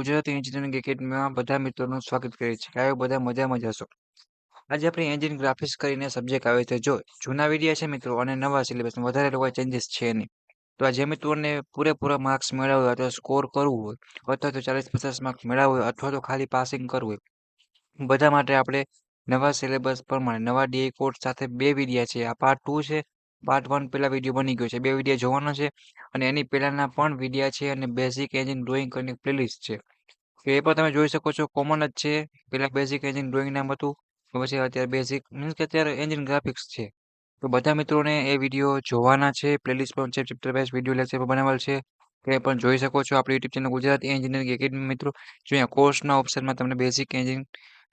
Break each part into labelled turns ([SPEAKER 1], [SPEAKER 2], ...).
[SPEAKER 1] Gujarati engineering એકેડમીમાં બધા મિત્રોનું સ્વાગત કરીએ છીએ. આયો બધા મજામાં જ હશો. આજે આપણે એન્જિન ગ્રાફિક્સ કરીને સબ્જેક્ટ આવે છે. જો જૂના વિડીયો છે મિત્રો અને નવા સિલેબસમાં વધારે કોઈ ચેન્જીસ છે નહીં. તો આ જે મિત્રોને પૂરેપૂરા માર્ક્સ મેળવવા હોય અથવા સ્કોર કરવું હોય અથવા તો 40-50 માર્ક્સ મેળવવા હોય અથવા તો ખાલી પાસિંગ કરવું હોય બધા માટે આપણે નવા સિલેબસ પ્રમાણે નવા ડીઆઈ કોડ સાથે બે વિડીયા છે. આ પાર્ટ 2 છે. પાર્ટ 1 પહેલા વિડીયો બની ગયો છે. બે વિડીયો જોવાનો છે અને એની પહેલાના પણ વિડીયા છે અને બેઝિક એન્જિન ડ્રોઈંગ કરીને પ્લેલિસ્ટ છે. તો એ પણ તમે જોઈ શકો છો, કોમન જ છે. પહેલા બેઝિક એન્જિન ડ્રોઈંગ નામ હતું, પછી અત્યારે બેઝિક મીન્સ કે અત્યારે એન્જિન ગ્રાફિક્સ છે. તો બધા મિત્રોને એ વિડીયો જોવાના છે. પ્લેલિસ્ટ પણ છે, ચેપ્ટર વાઇઝ વિડીયો લેક્ચર પણ બનાવેલ છે. તે પણ જોઈ શકો છો આપણી YouTube channel Gujarati engineering academy મિત્રો. જો અહીંયા કોર્સના ઓપ્શનમાં તમને બેઝિક એન્જિન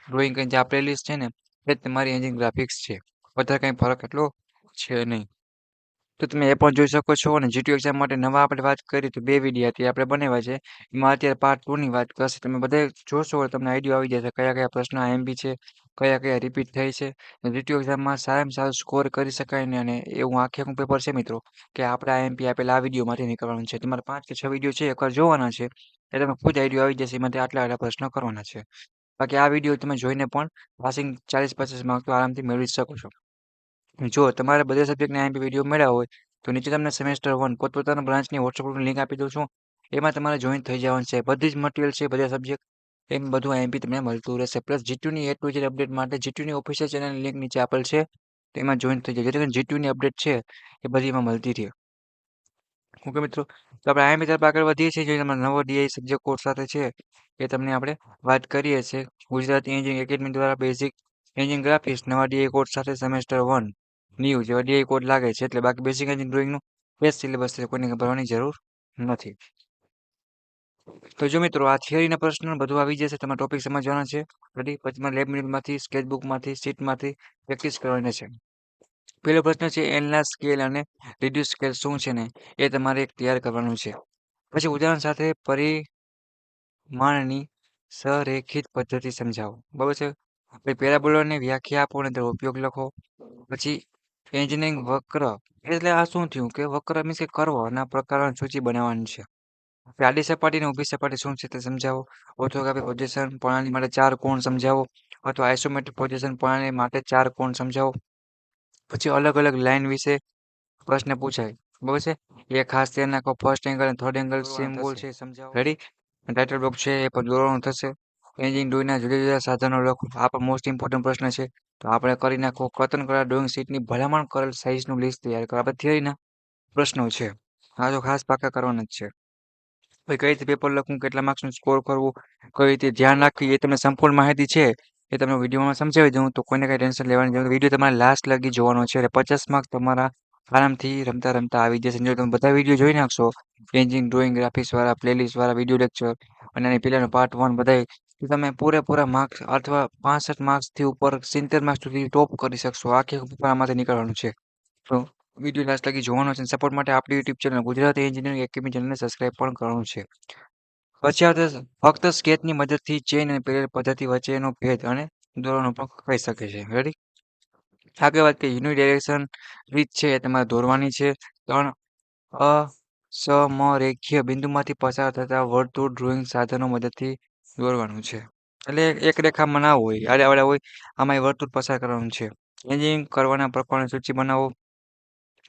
[SPEAKER 1] ડ્રોઈંગ કરીને જે આ પ્લેલિસ્ટ છે ને એ જ તમારી એન્જિન ગ્રાફિક્સ છે. વધારે કંઈ ફરક એટલો છે નહીં. તો તમે એ પણ જોઈ શકો છો અને જીટીયુ એક્ઝામ માટે નવા આપણે વાત કરી તો બે વિડીયો હતી આપણે બનાવ્યા છે. એમાં અત્યારે પાર્ટ 2 ની વાત કરશે. તમે બધા જોશો એટલે તમને આઈડિયા આવી જશે કયા કયા પ્રશ્ન આઈએમપી છે, કયા કયા રિપીટ થાય છે. જીટીયુ એક્ઝામમાં સારામાં સારું સ્કોર કરી શકાય ને અને એવું આખે આખું પેપર છે મિત્રો કે આપણે આઈએમપી આપેલા આ વિડીયોમાંથી નીકળવાનું છે. તમારે 5 કે 6 વિડીયો છે એકવાર જોવાના છે એટલે તમે ખુદ આઈડિયા આવી જશે એમાંથી આટલા આટલા પ્રશ્ન કરવાના છે. બાકી આ વિડીયો તમે જોઈને પણ પાસિંગ 40-50 માર્ક તો આરામથી મેળવી શકો છો. જો તમારે બધા સબ્જેક્ટના આઈએમપી વિડીયો મેળવવા હોય તો નીચે તમને સેમેસ્ટર 1 પોતપોતાના બ્રાન્ચની વોટ્સઅપ ગ્રુપની લિંક આપી દઉં છું. એમાં તમારે જોઈન થઈ જવાનું છે. બધી જ મટીરિયલ છે, બધા સબ્જેક્ટ એમ બધું આઈએમપી તમને મળતું રહેશે. પ્લસ જીટીયુની એ ટુ ઝેડ અપડેટ માટે જીટીયુની ઓફિશિયલ ચેનલની લિંક નીચે આપેલ છે. તેમાં જોઈન થઈ જજો. જેથી કરીને જીટીયુની અપડેટ છે એ બધી એમાં મળતી રહે. ઓકે મિત્રો, તો આપણે આઈએમપી તરફ આગળ વધીએ છીએ. જે તમારો નવો ડીઆઈ સબ્જેક્ટ કોર્સ સાથે છે એ તમને આપણે વાત કરીએ છીએ. ગુજરાતી એન્જિનિયરિંગ એકેડમી દ્વારા બેઝિક એન્જિન ગ્રાફિક્સ નવા ડીઆઈ કોર્સ સાથે સેમેસ્ટર 1 ન્યૂ જેવા ડીઆઈ કોડ લાગે છે એટલે બાકી બેઝિક એન્જિન ડ્રોઈંગનું બે સિલેબસ છે, કોઈને ભરવાની જરૂર નથી. તો જો મિત્રો આ થિયરીના પ્રશ્ન બધું આવી જશે. તમારે ટોપિક સમજવાના છે. રેડી? પછી તમારે લેબ મિનિટમાંથી, સ્કેચબુકમાંથી, શીટમાંથી પ્રેક્ટિસ કરવાની છે. પહેલો પ્રશ્ન છે એનલાર સ્કેલ અને રિડ્યુસ સ્કેલ શું છે ને એ તમારે એક તૈયાર કરવાનું છે. પછી ઉદાહરણ સાથે પરિમાણની સંરેખિત પદ્ધતિ સમજાવો. બરાબર છે? પછી પેરાબોલાની વ્યાખ્યા આપો અને તેનો ઉપયોગ લખો. પછી એન્જિનિયરિંગ વક્ર એટલે આ શું થયું કે વક્ર મીન્સ કે કર્વ ના પ્રકારોની સૂચિ બનાવવાની છે. આડી સપાટી અને ઊભી સપાટી શું છે તે સમજાવો. ઓર્થોગ્રાફિક પ્રોજેક્શન પ્રણાલી માટે 4 કોણ સમજાવો અથવા આઇસોમેટ્રિક પ્રોજેક્શન પ્રણાલી માટે 4 કોણ સમજાવો. પછી અલગ અલગ લાઈન વિશે પ્રશ્ન પૂછાય. બરાબર છે? એ ખાસ ધ્યાન રાખો. ફર્સ્ટ એંગલ અને થર્ડ એંગલ સિમ્બોલ છે એ સમજાવો. રેડી? ટાઇટલ બ્લોક છે એ પણ દોરવાનું થશે. એન્જિન ડ્રોઈંગના જુદા જુદા સાધનો લખો. આ પણ મોસ્ટ ઇમ્પોર્ટન્ટ પ્રશ્ન છે. તો આપણે કરી નાખો. કથન કરેલા ડ્રોઈંગ શીટની ભલામણ કરેલ સાઇઝનું લિસ્ટ તૈયાર કરો. આપણે થિયરીના પ્રશ્નો છે. આ તો ખાસ પાકા કરવાના જ છે. ભાઈ કઈ રીતે પેપર લખવું, કેટલા માર્ક્સનું સ્કોર કરવું, કઈ રીતે ધ્યાન રાખવી એ તમને સંપૂર્ણ માહિતી છે એ તમને વિડીયોમાં સમજાવી દઉં. તો કોઈને કઈ ટેન્શન લેવાની જરૂર. વિડીયો તમારે લાસ્ટ લગી જોવાનો છે એટલે 50 માર્ક્સ તમારા આરામથી રમતા રમતા આવી જશે. જો તમે બધા વિડીયો જોઈ નાખશો એન્જિન ડ્રોઈંગ ગ્રાફિક્સ વાળા, પ્લેલિસ્ટ વાળા વિડીયો લેક્ચર અને એની પહેલાનો પાર્ટ 1 બધા તો તમે પૂરેપૂરા માર્ક્સ અથવા 65 માર્ક્સથી ઉપર 70 માર્ક્સ સુધી ટોપ કરી શકશો. આખી પેપર આમાંથી નીકળવાનું છે. તો વિડીયો લાસ્ટ લગી જોવાનો છે. સપોર્ટ માટે આપણી YouTube channel Gujarati engineering academy ચેનલને સબસ્ક્રાઇબ પણ કરવાનું છે. પછી આવશે ફક્ત સ્કેચની મદદથી ચેન અને પેરેલલ પદ્ધતિ વચ્ચેનો ભેદ અને દોરવાનું પણ કહી શકે છે. રેડી? આગળ વાત કરીએ યુનિડાયરેક્શન રીત છે એ તમારે દોરવાની છે. 3 અસમરેખીય બિંદુમાંથી પસાર થતા વર્તુળ ડ્રોઈંગ સાધનો મદદથી દોરવાનું છે. એટલે એક રેખામાં ના હોય, આડા હોય, આમાં વર્તુળ પસાર કરવાનું છે. એન્જિનિયરિંગ કરવાના પ્રકારની સૂચિ બનાવો.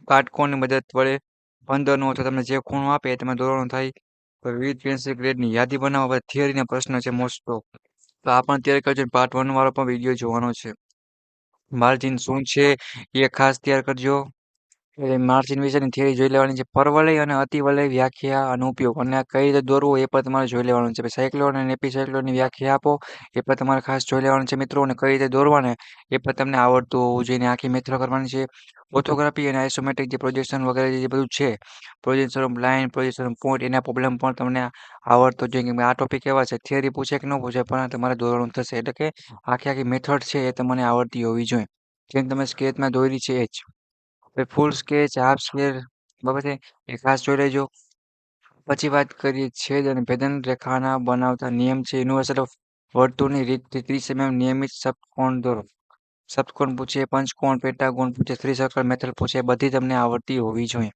[SPEAKER 1] કાટકોણની મદદ વડે 15નો અથવા તમને જે ખૂણો આપે એ તમે દોરવાનું થાય. વિવિધ પેન્સિલ ગ્રેડની યાદી બનાવો. થિયરીના પ્રશ્ન છે મોસ્ટ ઓફ. તો આ પણ તૈયાર કરજો. પાર્ટ 1 વાળો પણ વિડીયો જોવાનો છે. માર્જિન શું છે એ ખાસ તૈયાર કરજો. એટલે માર્જિન વિશેની થિયરી જોઈ લેવાની છે. પરવલય અને અતિવલય વ્યાખ્યા અને ઉપયોગ અને કઈ રીતે દોરવું એ પણ તમારે જોઈ લેવાનું છે. સાયક્લોન અને એપિસાયક્લોનની વ્યાખ્યા આપો એ પણ તમારે ખાસ જોઈ લેવાનું છે મિત્રો. અને કઈ રીતે દોરવાને એ પણ તમને આવડતું હોવું જોઈએ. આખી મેથડ કરવાની છે. ઓર્થોગ્રાફી અને આઇસોમેટ્રિક જે પ્રોજેક્શન વગેરે જે બધું છે, projection of line, projection of point એના પ્રોબ્લેમ પણ તમને આવડતો જોઈએ. કે આ ટોપિક એવા છે થિયરી પૂછે કે ન પૂછે પણ તમારે દોરવાનું થશે. એટલે કે આખી મેથડ છે એ તમને આવડતી હોવી જોઈએ. જેમ તમે સ્કેચમાં દોરી છે એ જ. ફૂલ સ્કેચ, હાફ સ્કેચ બરાબર છે એ ખાસ જોઈ લેજો. પછી વાત કરીએ છેદ અને ભેદન રેખાના બનાવતા નિયમ છે. યુનિવર્સલ ઓફ વર્તુળની રીતથી 30 નિયમિત ષટકોણ દોરો. ષટકોણ પૂછે, પંચકોણ, પેટાગોન પૂછે, થ્રી સર્કલ મેથડ પૂછે, બધી તમને આવડતી હોવી જોઈએ.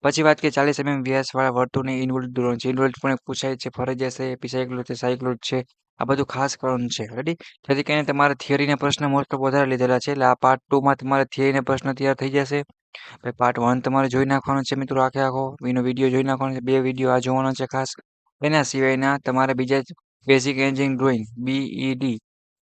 [SPEAKER 1] પછી વાત કરીએ 40 mm વ્યાસવાળા વર્તુળને ઇન્વોલ્યુટ દોરવાનું છે. ઇન્વોલ્યુટ પણ પૂછાય છે, ફરજિયાત છે, એપિસાયક્લોઈડ છે, સાયક્લોઈડ છે. આ બધું ખાસ કરવાનું છે. રેડી? જેથી કરીને તમારા થિયરીના પ્રશ્ન મોસ્ટ ઓફ વધારે લીધેલા છે. એટલે આ પાર્ટ 2 માં તમારા થિયરીના પ્રશ્ન તૈયાર થઈ જશે. પાર્ટ 1 તમારે જોઈ નાખવાનો છે મિત્રો, આખો એનો વિડીયો જોઈ નાખવાનો છે. 2 વિડીયો આ જોવાનો છે ખાસ. એના સિવાયના તમારે બીજા બેઝિક એન્જિનિયરિંગ ડ્રોઈંગ BED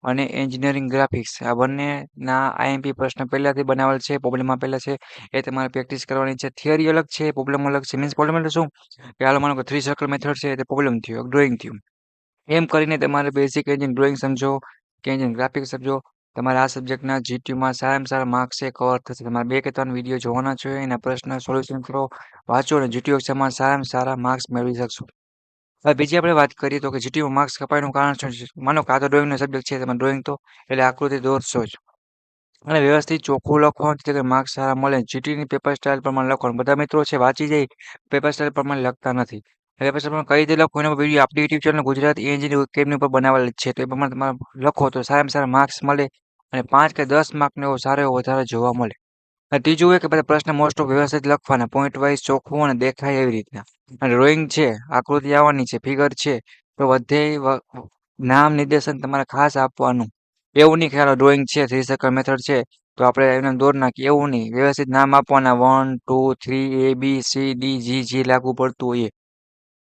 [SPEAKER 1] અને એન્જિનિયરિંગ ગ્રાફિક્સ આ બંનેના IMP પ્રશ્ન પહેલાથી બનાવેલ છે, પ્રોબ્લેમ આપેલા છે. એ તમારે પ્રેક્ટિસ કરવાની છે. થિયરી અલગ છે, પ્રોબ્લેમ અલગ છે. મીન્સ પ્રોબ્લેમ એટલે શું કે હાલ માનો કે 3 સર્કલ મેથડ છે, તે પ્રોબ્લેમ થયો, ડ્રોઈંગ થયું. એમ કરીને તમારે બેઝિક એન્જિન ડ્રોઈંગ સમજો કે એન્જિન ગ્રાફિક્સ સમજો. તમારે આ સબ્જેક્ટના GTમાં સારામાં સારા માર્ક્સ છે કવર થશે. તમારે 2 કે 3 વિડીયો જોવાના છે, એના પ્રશ્ન સોલ્યુશન કરો, વાંચો અને GT એક્ઝામમાં સારામાં સારા માર્ક્સ મેળવી શકશો. હવે બીજી આપણે વાત કરીએ તો કે GTમાં માર્ક્સ કપાયનું કારણ શું છે? માનો કે આ તો ડ્રોઈંગનો સબ્જેક્ટ છે, તમે ડ્રોઈંગ તો એટલે આકૃતિ દોરશો જ. અને વ્યવસ્થિત ચોખ્ખું લખવાનું છે કે માર્ક્સ સારા મળે. GTની પેપર સ્ટાઇલ પ્રમાણે લખવાનું. બધા મિત્રો છે વાંચી જાય, પેપર સ્ટાઇલ પ્રમાણે લખતા નથી. પેપર સ્ટાઇલ પ્રમાણે કઈ રીતે લખવું એનો વિડીયો આપણી YouTube channel Gujarati engineering academy ઉપર બનાવેલ છે. તો એ પ્રમાણે તમારે લખો તો સારામાં સારા માર્ક્સ મળે અને 5 કે 10 માર્કનો એવો સારો એવો વધારે જોવા મળે. અને ત્રીજું એ કે બધા પ્રશ્ન મોસ્ટ ઓફ વ્યવસ્થિત લખવાના, પોઈન્ટ વાઇઝ ચોખ્ખું અને દેખાય એવી રીતના. અને ડ્રોઈંગ છે, આકૃતિ આવવાની છે, ફિગર છે, તો બધે નામ નિર્દેશન તમારે ખાસ આપવાનું. એવું નહીં ખ્યાલ ડ્રોઈંગ છે, 3 સર્કલ મેથડ છે, તો આપણે એને દોર નાખીએ એવું નહીં. વ્યવસ્થિત નામ આપવાના 1 2 3 ABCDG જે લાગુ પડતું હોય એ.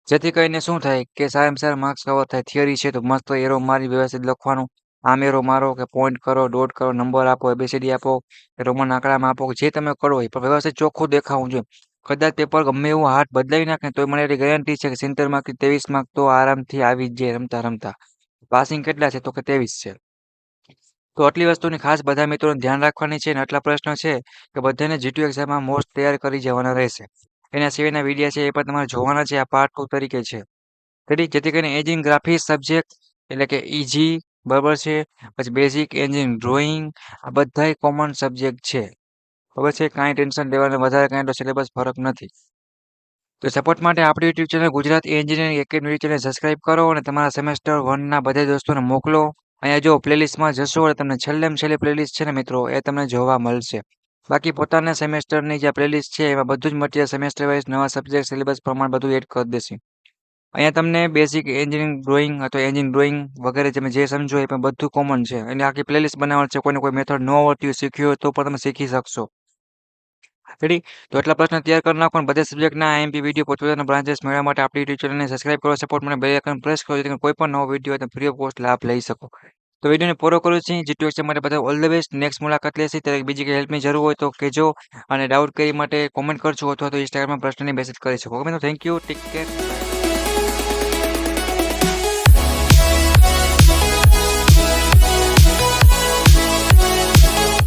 [SPEAKER 1] જેથી કરીને શું થાય કે સારામાં સારા માર્ક્સ કવર થાય. થિયરી છે તો મસ્ત એરો મારી વ્યવસ્થિત લખવાનું. આમ એરો મારો કે પોઈન્ટ કરો, ડોટ કરો, નંબર આપો, ABCD આપો, કે રોમન આંકડામાં આપો, જે તમે કરો એ પણ વ્યવસ્થિત ચોખ્ખું દેખાવું જોઈએ. કદાચ પેપર ગમે એવું હાર્ડ બદલાવી નાખે તો મને એની ગેરંટી છે કે 70 માર્કથી 23 માર્ક તો આરામથી આવી જ જાય રમતા રમતા. પાસિંગ કેટલા છે તો કે 23 છે. તો આટલી વસ્તુની ખાસ બધા મિત્રોને ધ્યાન રાખવાની છે અને આટલા પ્રશ્નો છે કે બધાને GT એક્ઝામમાં મોસ્ટ તૈયાર કરી જવાના રહેશે. એના સિવાયના વિડીયો છે એ પણ તમારે જોવાના છે. આ પાર્ટ 2 તરીકે છે. રેડી? જેથી કરીને એન્જિન ગ્રાફિક્સ સબ્જેક્ટ એટલે કે ઇજી બરાબર છે. પછી બેઝિક એન્જિન ડ્રોઈંગ આ બધાય કોમન સબ્જેક્ટ છે. ખબર છે? કાંઈ ટેન્શન લેવાનું વધારે કાંઈ તો સિલેબસ ફરક નથી. તો સપોર્ટ માટે આપણી YouTube channel Gujarat engineering academy channel subscribe કરો અને તમારા સેમેસ્ટર 1ના બધા દોસ્તોને મોકલો. અહીંયા જો પ્લેલિસ્ટમાં જશો એટલે તમને છેલ્લે પ્લેલિસ્ટ છે ને મિત્રો એ તમને જોવા મળશે. બાકી પોતાના સેમેસ્ટરની જે પ્લેલિસ્ટ છે એમાં બધું જ મટીરિયલ સેમેસ્ટર વાઇઝ નવા સબ્જેક્ટ સિલેબસ પ્રમાણે બધું એડ કરી દેશે. અહીંયા તમને બેઝિક એન્જિનિયરિંગ ડ્રોઈંગ અથવા એન્જિન ડ્રોઈંગ વગેરે તમે જે સમજો એ પણ બધું કોમન છે. એની આખી પ્લેલિસ્ટ બનાવવાની છે. કોઈને કોઈ મેથડ ન આવડતી હોય, શીખ્યું હોય તો પણ તમે શીખી શકશો. રેડી? તો એટલા પ્રશ્ન તૈયાર કરી નાખો અને બધા સબ્જેક્ટના IMP વિડીયો પોતપોતાના બ્રાન્ચેસ મેળવવા માટે આપણી યુટ્યુબ ચેનલને સબસ્ક્રાઇબ કરો, સપોર્ટ મને બેલ આઇકન પ્રેસ કરો જેથી કોઈ પણ નવો વિડીયો હોય તો ફ્રી ઓફ કોસ્ટ લાભ લઈ શકો. તો વિડીયોને પૂરો કરું છું. GT એક્ઝામ માટે બધા ઓલ ધ બેસ્ટ. નેક્સ્ટ મુલાકાત લેશી ત્યારે બીજી કંઈ હેલ્પની જરૂર હોય તો કહેજો અને ડાઉટ કરી માટે કોમેન્ટ કરજો અથવા તો ઇન્સ્ટાગ્રામમાં પર્સનલી મેસેજ કરી શકો. ઓકે મિત્રો, થેન્ક યુ, ટેક કેર.